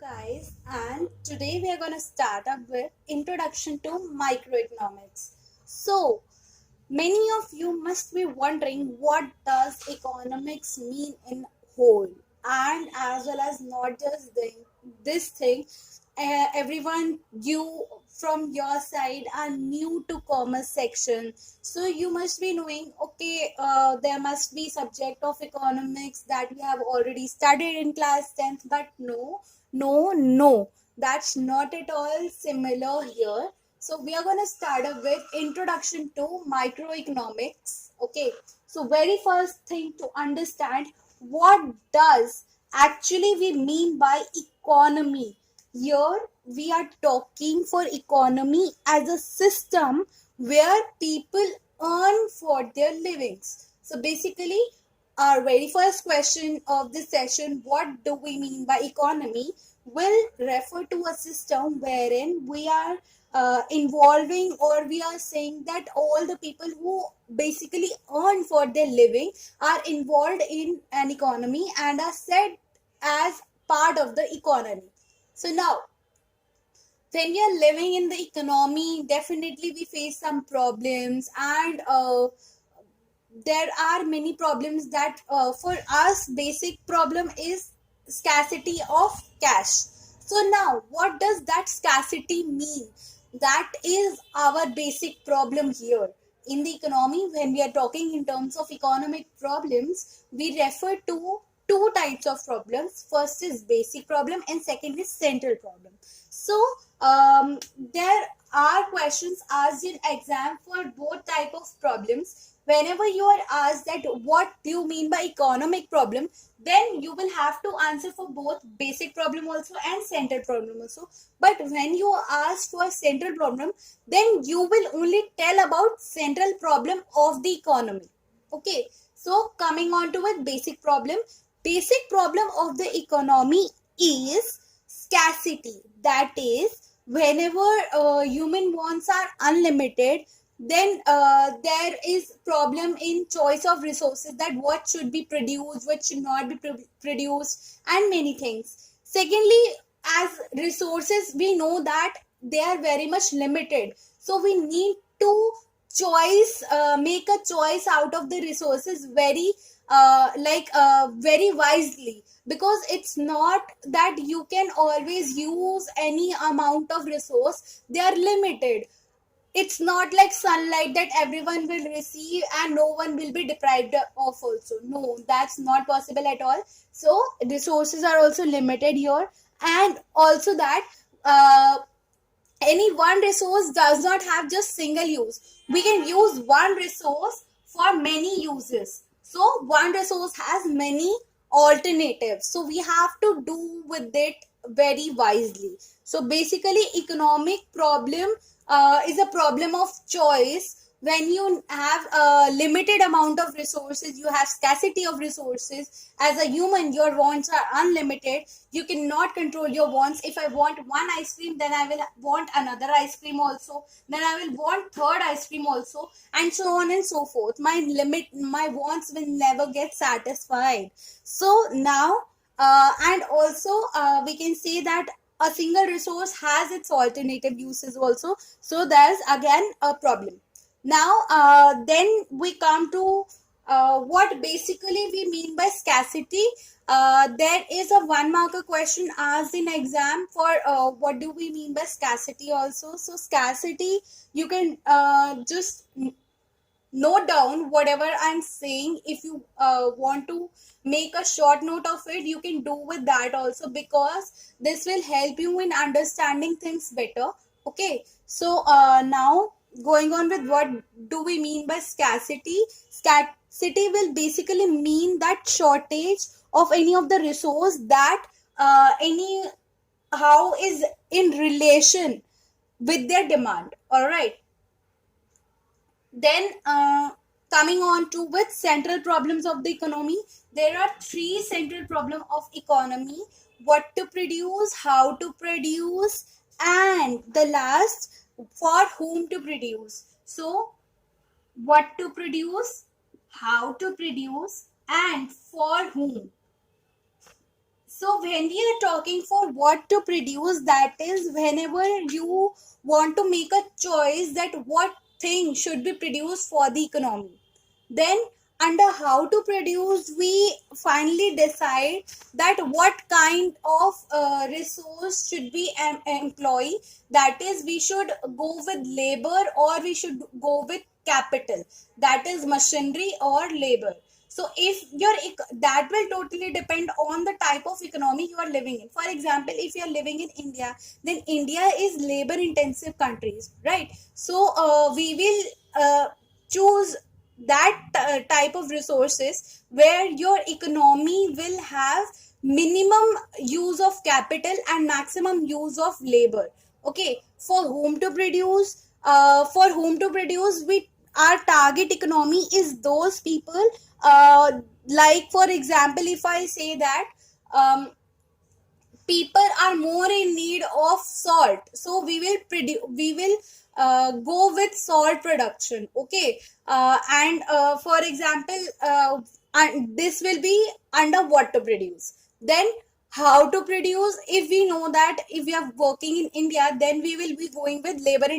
guys, and today we are going to start up with introduction to microeconomics. So many of you must be wondering what does economics mean in whole, and as well as not just this thing. Everyone, you from your side are new to commerce section, so you must be knowing, okay, there must be subject of economics that we have already studied in class 10th, but no, that's not at all similar here. So we are going to start up with introduction to microeconomics. Okay. So very first thing to understand, what does actually we mean by economy? Here we are talking for economy as a system where people earn for their livings. So basically, our very first question of this session, what do we mean by economy, will refer to a system wherein we are involving, or we are saying that all the people who basically earn for their living are involved in an economy and are said as part of the economy. So now, when we are living in the economy, definitely we face some problems, and there are many problems that for us basic problem is scarcity of cash. So now, what does that scarcity mean? That is our basic problem here in the economy. When we are talking in terms of economic problems, we refer to two types of problems. First is basic problem and second is central problem. So there are questions asked in exam for both type of problems. Whenever you are asked that what do you mean by economic problem, then you will have to answer for both basic problem also and central problem also. But when you ask for central problem, then you will only tell about central problem of the economy. Okay, so coming on to it, basic problem. Basic problem of the economy is scarcity. That is, whenever human wants are unlimited, then there is problem in choice of resources, that what should be produced, what should not be produced, and many things. Secondly, as resources, we know that they are very much limited, so we need to make a choice out of the resources very very wisely, because it's not that you can always use any amount of resource. They are limited. It's not like sunlight that everyone will receive and no one will be deprived of also. No, that's not possible at all. So resources are also limited here, and also that any one resource does not have just single use. We can use one resource for many uses. So one resource has many alternatives, so we have to do with it very wisely. So basically, economic problem is a problem of choice. When you have a limited amount of resources, you have scarcity of resources. As a human, your wants are unlimited. You cannot control your wants. If I want one ice cream, then I will want another ice cream also, then I will want third ice cream also, and so on and so forth. My wants will never get satisfied. So now, and also we can say that a single resource has its alternative uses also, so there's again a problem. Now, then we come to what basically we mean by scarcity. There is a one marker question asked in exam for what do we mean by scarcity also. So scarcity, you can just note down whatever I'm saying. If you want to make a short note of it, you can do with that also, because this will help you in understanding things better. Okay, so now going on with what do we mean by scarcity. Scarcity will basically mean that shortage of any of the resource that any how is in relation with their demand. All right, then coming on to with central problems of the economy, there are three central problem of economy: what to produce, how to produce, and the last, for whom to produce. So what to produce, how to produce, and for whom. So when we are talking for what to produce, that is whenever you want to make a choice that what thing should be produced for the economy. Then under how to produce, we finally decide that what kind of resource should we employ. That is, we should go with labor or we should go with capital. That is machinery or labor. So if that will totally depend on the type of economy you are living in. For example, if you are living in India, then India is labor intensive countries, right? So we will choose that type of resources where your economy will have minimum use of capital and maximum use of labor. Okay, for whom to produce, we our target economy is those people, like for example, if I say that um, people are more in need of salt, so we will go with salt production. Okay, and for example, and this will be under what to produce. Then how to produce, if we know that if we are working in India, then we will be going with labor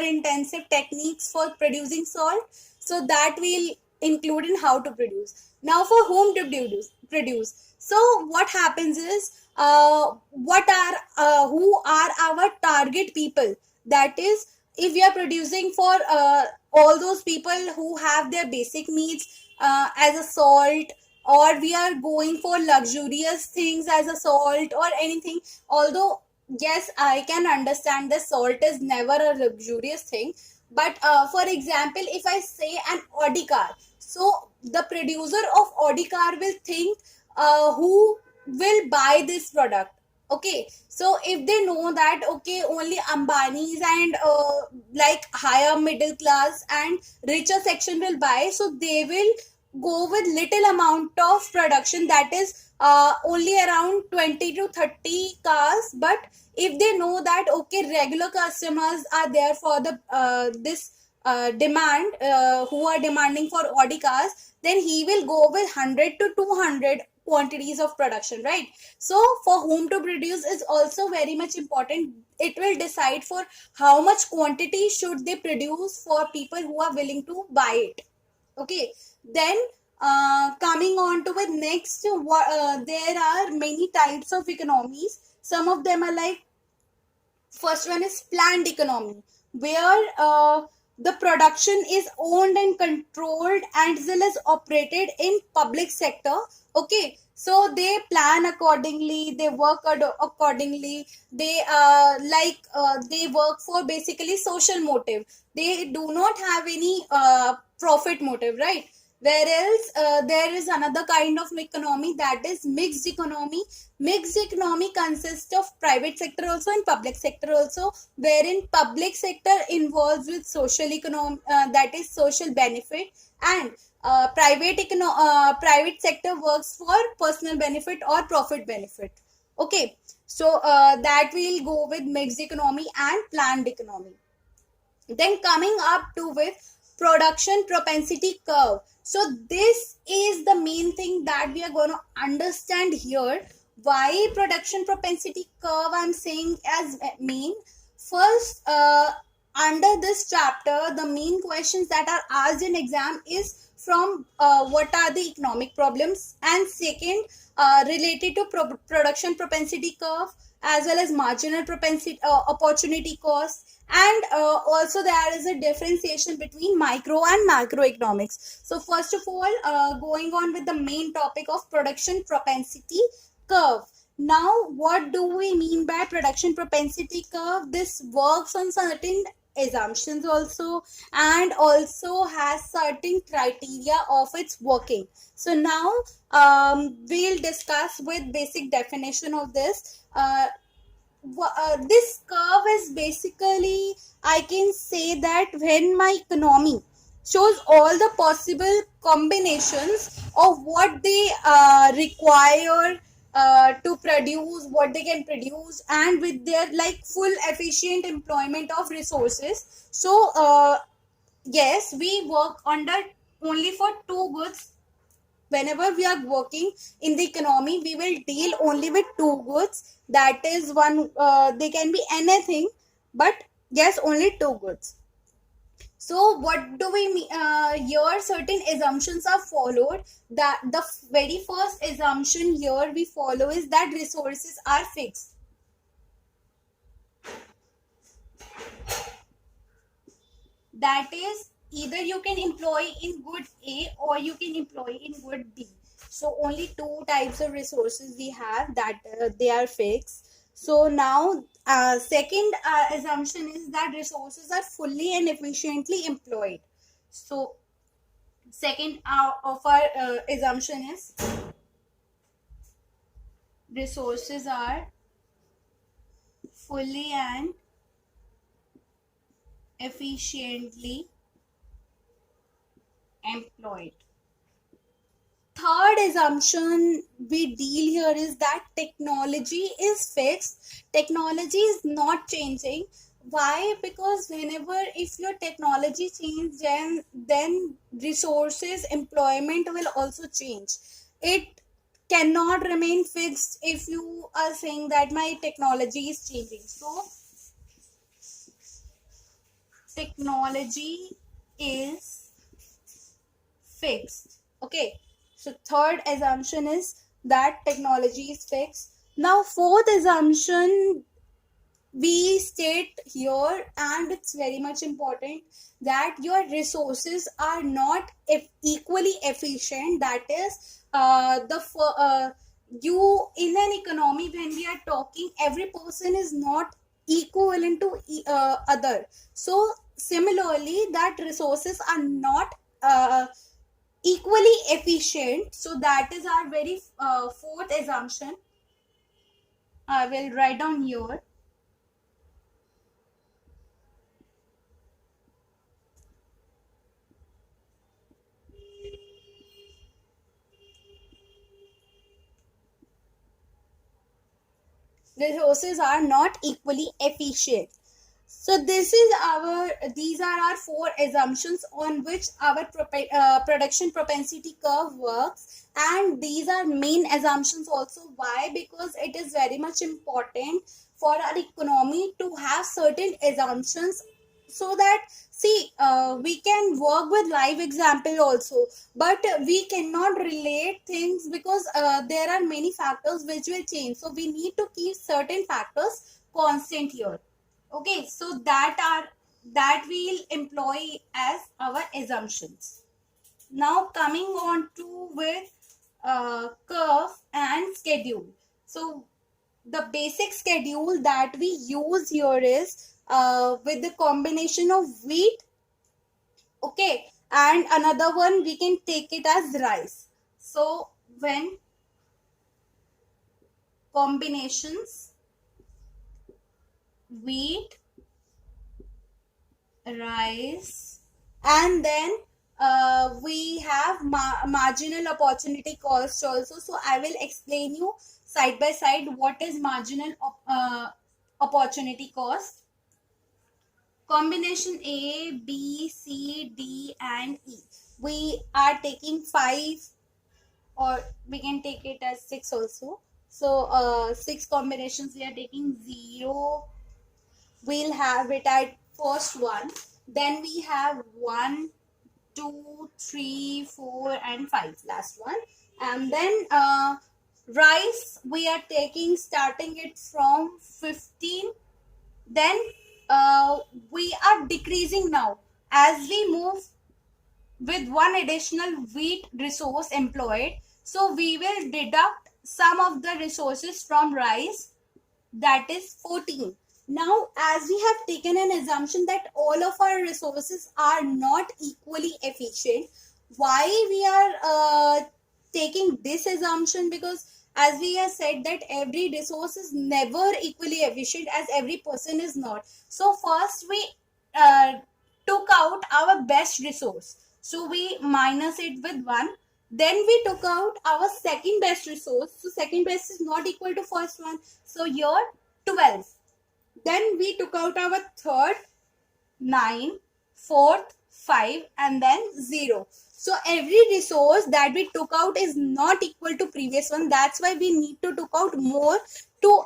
intensive techniques for producing salt. So that will include in how to produce. Now for whom to produce. So what happens is, what are who are our target people. That is, if we are producing for all those people who have their basic needs as a salt, or we are going for luxurious things as a salt or anything. Although yes, I can understand that salt is never a luxurious thing, but for example, if I say an Audi car, so the producer of Audi car will think who will buy this product. Okay, so if they know that okay, only Ambanis and like higher middle class and richer section will buy, so they will go with little amount of production, that is only around 20 to 30 cars. But if they know that okay, regular customers are there for the this demand, who are demanding for Audi cars, then he will go with 100 to 200 quantities of production, right? So for whom to produce is also very much important. It will decide for how much quantity should they produce for people who are willing to buy it. Okay, then coming on to with next, there are many types of economies. Some of them are like, first one is planned economy, where the production is owned and controlled and as well as operated in public sector. Okay, so they plan accordingly, they work accordingly, they they work for basically social motive. They do not have any profit motive, right? Whereas there is another kind of economy, that is mixed economy. Mixed economy consists of private sector also and public sector also, wherein public sector involves with social economy, that is social benefit, and private sector works for personal benefit or profit benefit. Okay, so that will go with mixed economy and planned economy. Then coming up to with production propensity curve. So this is the main thing that we are going to understand here. Why production propensity curve I'm saying as main. First, under this chapter, the main questions that are asked in exam is from what are the economic problems, and second, related to production propensity curve, as well as marginal propensity opportunity cost, and also there is a differentiation between micro and macroeconomics. So first of all, going on with the main topic of production propensity curve. Now what do we mean by production propensity curve? This works on certain assumptions also, and also has certain criteria of its working. So now we'll discuss with basic definition of this. This curve is basically, I can say that when my economy shows all the possible combinations of what they require to produce, what they can produce, and with their like full efficient employment of resources. So yes, we work under only for two goods, whenever we are working in the economy, we will deal only with two goods. That is one, they can be anything, but yes, only two goods. So what do we mean? Here certain assumptions are followed. That the very first assumption here we follow is that resources are fixed. That is, either you can employ in good A or you can employ in good B. So only two types of resources we have, that they are fixed. So now second assumption is that resources are fully and efficiently employed. So second of our assumption is resources are fully and efficiently employed. Third assumption we deal here is that technology is fixed. Technology is not changing. Why? Because whenever if your technology change, then resources employment will also change. It cannot remain fixed if you are saying that my technology is changing. So technology is fixed. Okay, so third assumption is that technology is fixed. Now fourth assumption we state here, and it's very much important, that your resources are not equally efficient. That is, you in an economy, when we are talking, every person is not equivalent to other. So similarly, that resources are not equally efficient. So that is our very fourth assumption. I will write down here. Resources are not equally efficient. So these are our four assumptions on which our production propensity curve works, and these are main assumptions also. Why? Because it is very much important for our economy to have certain assumptions, so that, see, we can work with live example also, but we cannot relate things because there are many factors which will change. So we need to keep certain factors constant here. Okay, so that we'll employ as our assumptions. Now coming on to with curve and schedule. So the basic schedule that we use here is with the combination of wheat. Okay, and another one we can take it as rice. So when combinations wheat, rice, and then we have marginal opportunity cost also. So I will explain you side by side what is marginal opportunity cost. Combination A, B, C, D, and E. We are taking 5, or we can take it as 6 also. So 6 combinations we are taking. 0, we'll have it at first one. Then we have 1, 2, 3, 4, and 5, last one. And then rice we are taking, starting it from 15. Then we are decreasing now as we move with one additional wheat resource employed. So we will deduct some of the resources from rice, that is 14. Now, as we have taken an assumption that all of our resources are not equally efficient, why we are taking this assumption? Because as we have said that every resource is never equally efficient, as every person is not. So first we uh, took out our best resource. So we minus it with 1. Then we took out our second best resource. So second best is not equal to first one. So here 12. Then we took out our third, 9, fourth, 5 and then 0. So every resource that we took out is not equal to previous one. That's why we need to took out more to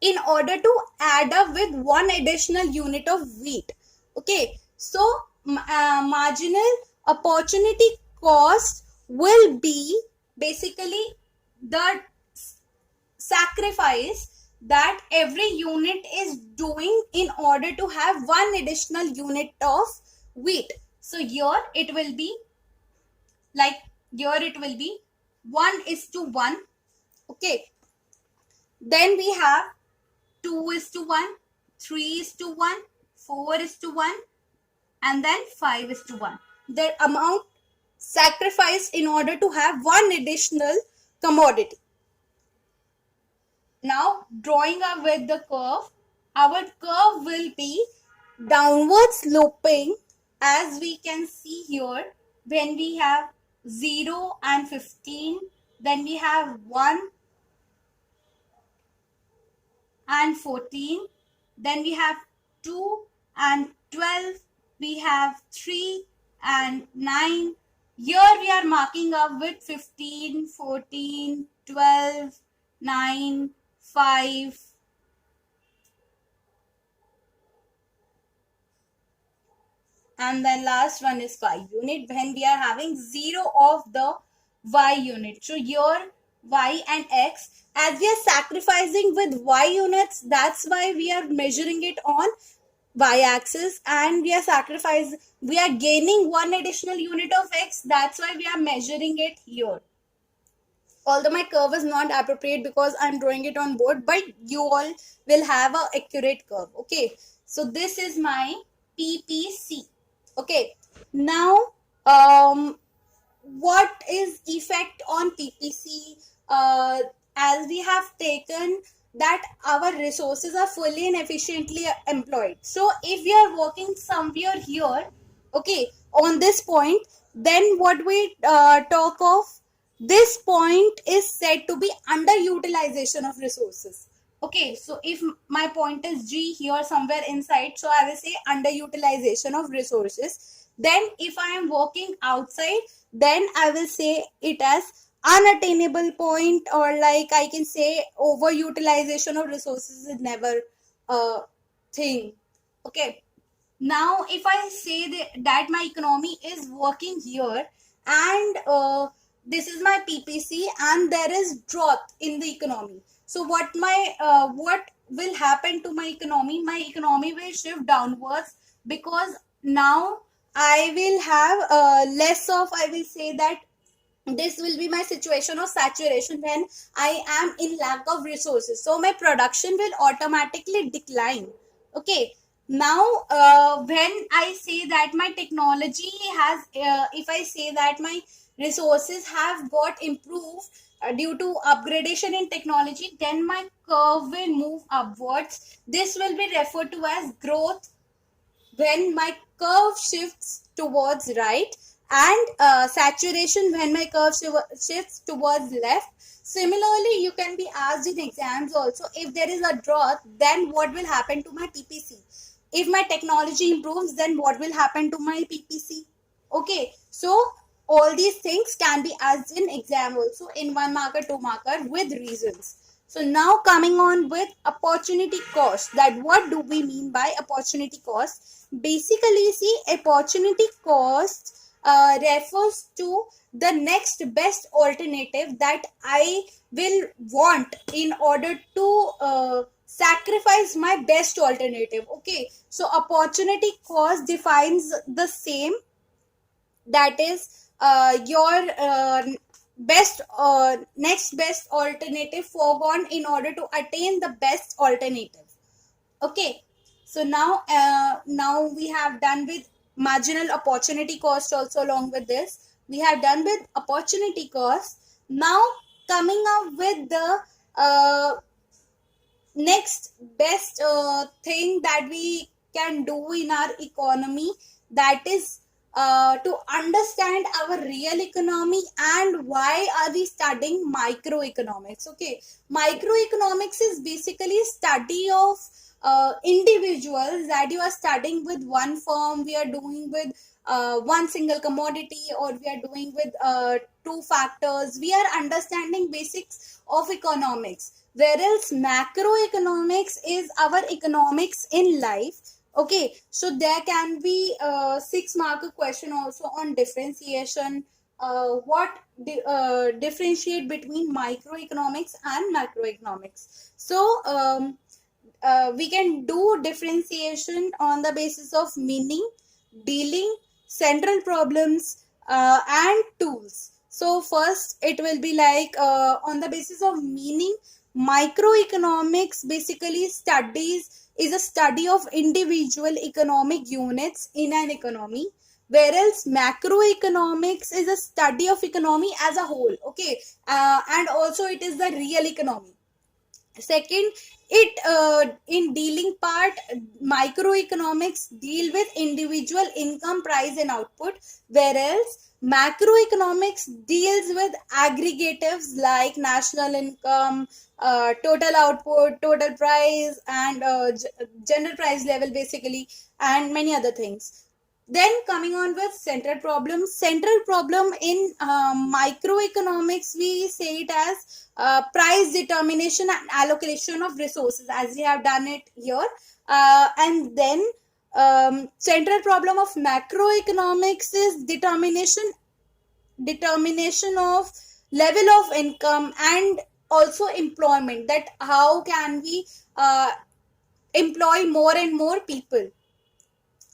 in order to add up with one additional unit of wheat. Okay, so marginal opportunity cost will be basically the sacrifice that every unit is doing in order to have one additional unit of wheat. So here it will be like, here it will be 1:1. Okay, then we have 2:1, 3:1, 4:1, and then 5:1. The amount sacrificed in order to have one additional commodity. Now drawing up with the curve, our curve will be downward sloping, as we can see here. When we have 0 and 15, then we have 1 and 14, then we have 2 and 12, we have 3 and 9. Here we are marking up with 15, 14, 12, 9, 5, and then last one is y unit, when we are having 0 of the y unit. So here y and x, as we are sacrificing with y units, that's why we are measuring it on y axis, and we are gaining one additional unit of x, that's why we are measuring it here. Although my curve is not appropriate because I'm drawing it on board, but you all will have a accurate curve. Okay, so this is my ppc. Okay, now what is effect on ppc? As we have taken that our resources are fully and efficiently employed. So if we are working somewhere here, okay, on this point, then what we talk of, this point is said to be underutilization of resources. Okay, so if my point is G here somewhere inside, so I will say underutilization of resources. Then if I am working outside, then I will say it as unattainable point, or like I can say overutilization of resources is never a thing. Okay, now if I say that my economy is working here, and this is my ppc, and there is drought in the economy, so what will happen to my economy? My economy will shift downwards, because now I will have less of, I will say that this will be my situation of saturation when I am in lack of resources. So my production will automatically decline. Okay. Now, when I say that my technology has, if I say that my resources have got improved due to upgradation in technology, then my curve will move upwards. This will be referred to as growth when my curve shifts towards right, and saturation when my curve shifts towards left. Similarly, you can be asked in exams also, if there is a drought, then what will happen to my ppc? If my technology improves, then what will happen to my ppc? Okay, so all these things can be asked in exam also, in 1 marker, 2 marker, with reasons. So now coming on with opportunity cost, that what do we mean by opportunity cost? Basically, see, opportunity cost refers to the next best alternative that I will want in order to sacrifice my best alternative. Okay, so opportunity cost defines the same, that is your next best alternative foregone in order to attain the best alternative. Okay, so now we have done with marginal opportunity cost. Also, along with this, we have done with opportunity cost. Now coming up with the next best thing that we can do in our economy, that is to understand our real economy and why are we studying microeconomics. Okay, microeconomics is basically study of individuals that you are studying with one firm, we are doing with one single commodity, or we are doing with two factors. We are understanding basics of economics, whereas macroeconomics is our economics in life. Okay, so there can be 6 mark question also on differentiation. What differentiate between microeconomics and macroeconomics? So we can do differentiation on the basis of meaning, dealing, central problems, and tools. So first it will be like on the basis of meaning, microeconomics basically studies is a study of individual economic units in an economy, whereas macroeconomics is a study of economy as a whole. Okay, and also it is the real economy. Second, it in dealing part, microeconomics deal with individual income, price and output, whereas macroeconomics deals with aggregatives like national income, total output, total price, and general price level basically, and many other things. Then coming on with central problem in microeconomics, we say it as price determination and allocation of resources, as we have done it here. And then central problem of macroeconomics is determination of level of income and also employment, that how can we employ more and more people.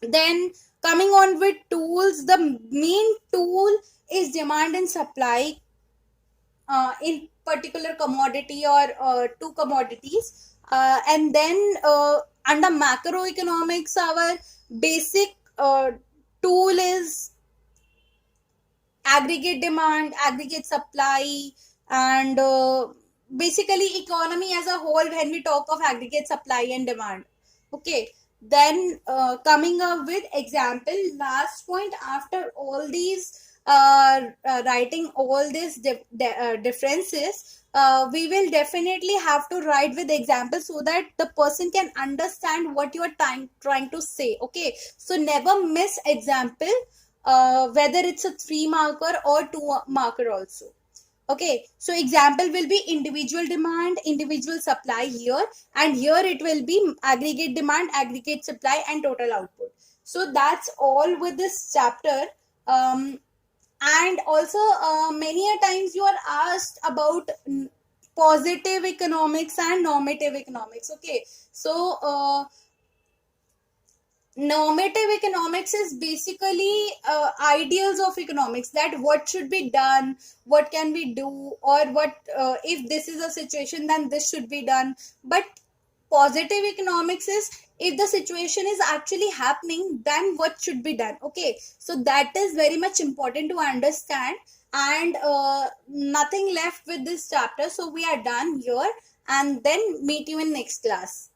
Then coming on with tools, the main tool is demand and supply in particular commodity or two commodities. And then under macroeconomics, our basic tool is aggregate demand, aggregate supply, and basically economy as a whole when we talk of aggregate supply and demand. Okay, then coming up with example, last point after all these writing all these differences, we will definitely have to write with examples so that the person can understand what you are trying to say. Okay, so never miss example, whether it's a 3 marker or 2 marker also. Okay, so example will be individual demand, individual supply here, and here it will be aggregate demand, aggregate supply, and total output. So that's all with this chapter. And also many a times you are asked about positive economics and normative economics. Okay, so normative economics is basically ideals of economics, that what should be done, what can we do, or what if this is a situation then this should be done. But positive economics is if the situation is actually happening then what should be done. Okay, so that is very much important to understand. And nothing left with this chapter, so we are done here, and then meet you in next class.